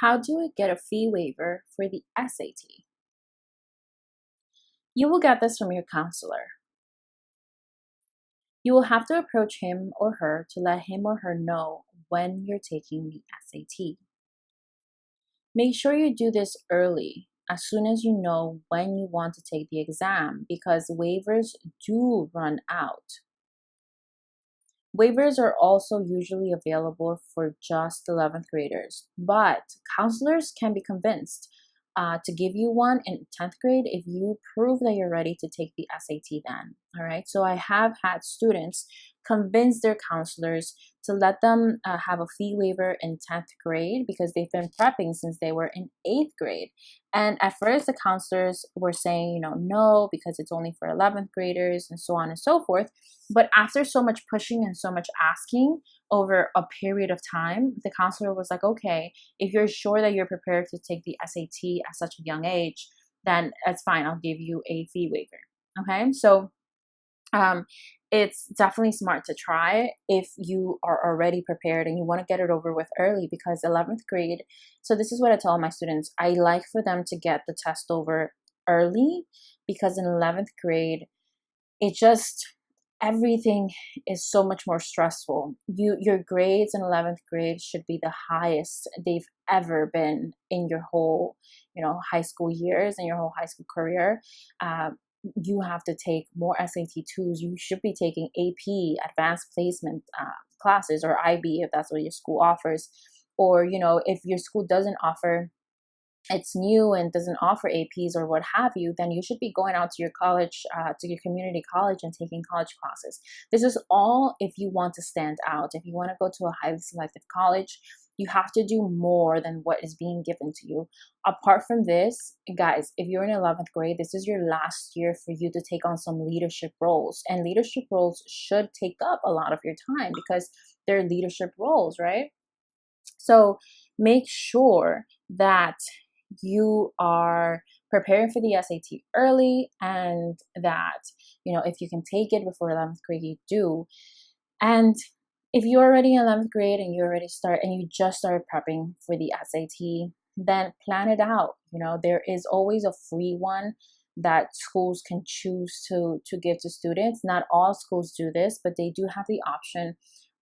How do I get a fee waiver for the SAT? You will get this from your counselor. You will have to approach him or her to let him or her know when you're taking the SAT. Make sure you do this early, as soon as you know when you want to take the exam, because waivers do run out. Waivers are also usually available for just 11th graders, but counselors can be convinced to give you one in 10th grade if you prove that you're ready to take the SAT then. All right. So I have had students convince their counselors to let them have a fee waiver in 10th grade because they've been prepping since they were in 8th grade. And at first, the counselors were saying, no, because it's only for 11th graders and so on and so forth. But after so much pushing and so much asking over a period of time, the counselor was like, okay, if you're sure that you're prepared to take the SAT at such a young age, then it's fine. I'll give you a fee waiver. Okay. So it's definitely smart to try if you are already prepared and you want to get it over with early, because 11th grade. So this is what I tell my students. I like for them to get the test over early, because in 11th grade, it just, everything is so much more stressful. Your grades in 11th grade should be the highest they've ever been in your whole, high school years and your whole high school career. You have to take more SAT2s. You should be taking AP, advanced placement classes, or IB if that's what your school offers. Or, if your school doesn't offer, it's new and doesn't offer APs or what have you, then you should be going out to your college, to your community college, and taking college classes. This is all if you want to stand out. If you want to go to a highly selective college, you have to do more than what is being given to you. Apart from this, guys, if you're in 11th grade, this is your last year for you to take on some leadership roles. And leadership roles should take up a lot of your time because they're leadership roles, right? So make sure that you are preparing for the SAT early, and that, if you can take it before 11th grade, you do. And if you're already in 11th grade and you just started prepping for the SAT, then plan it out. There is always a free one that schools can choose to give to students. Not all schools do this, but they do have the option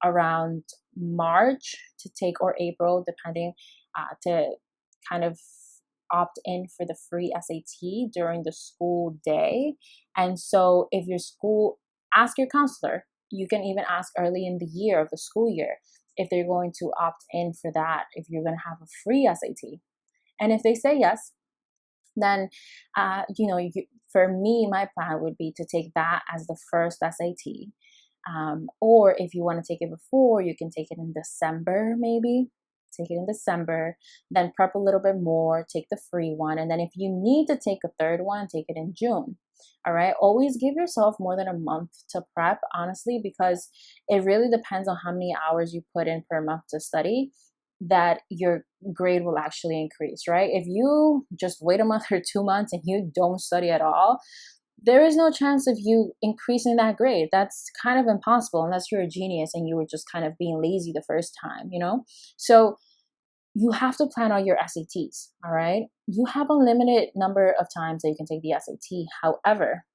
around March to take, or April, depending, to kind of opt in for the free SAT during the school day. And so if your school, ask your counselor. You can even ask early in the year of the school year if they're going to opt in for that, if you're going to have a free SAT. And if they say yes, then, for me, my plan would be to take that as the first SAT. Or if you want to take it before, you can take it in December, maybe. Take it in December, then prep a little bit more, take the free one. And then if you need to take a third one, take it in June. All right. Always give yourself more than a month to prep, honestly, because it really depends on how many hours you put in per month to study, that your grade will actually increase, right? If you just wait a month or 2 months and you don't study at all, there is no chance of you increasing that grade. That's kind of impossible unless you're a genius and you were just kind of being lazy the first time, So you have to plan out your SATs, all right? You have a limited number of times that you can take the SAT. However,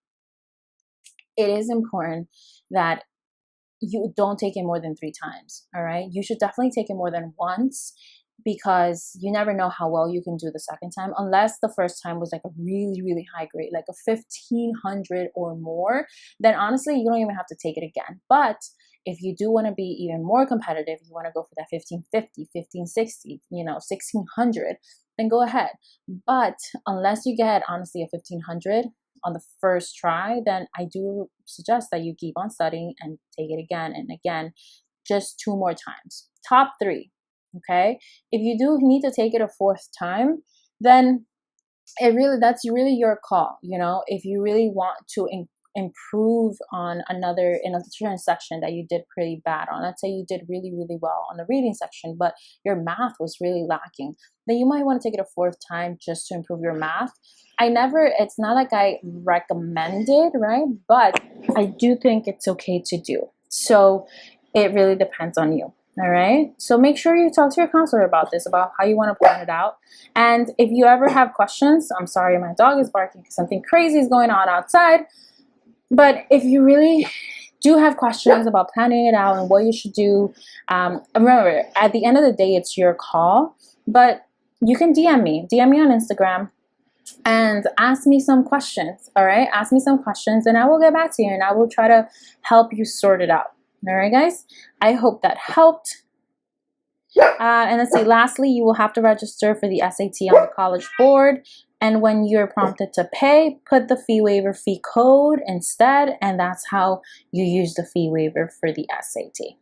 it is important that you don't take it more than 3 times, all right? You should definitely take it more than once, because you never know how well you can do the second time, unless the first time was like a really, really high grade, like a 1500 or more, then honestly, you don't even have to take it again. But if you do want to be even more competitive, you want to go for that 1550, 1560, 1600, then go ahead. But unless you get, honestly, a 1500 on the first try, then I do suggest that you keep on studying and take it again and again, just 2 more times. Top 3. Okay. If you do need to take it a 4th time, then that's really your call. If you really want to improve on in a certain section that you did pretty bad on, let's say you did really, really well on the reading section, but your math was really lacking, then you might want to take it a 4th time just to improve your math. It's not like I recommend it, right? But I do think it's okay to do. So it really depends on you. All right. So make sure you talk to your counselor about this, about how you want to plan it out. And if you ever have questions, I'm sorry, my dog is barking because something crazy is going on outside. But if you really do have questions about planning it out and what you should do, remember, at the end of the day, it's your call. But you can DM me on Instagram and ask me some questions. All right. Ask me some questions and I will get back to you and I will try to help you sort it out. All right, guys. I hope that helped. And let's see, lastly, you will have to register for the SAT on the College Board. And when you're prompted to pay, put the fee waiver fee code instead. And that's how you use the fee waiver for the SAT.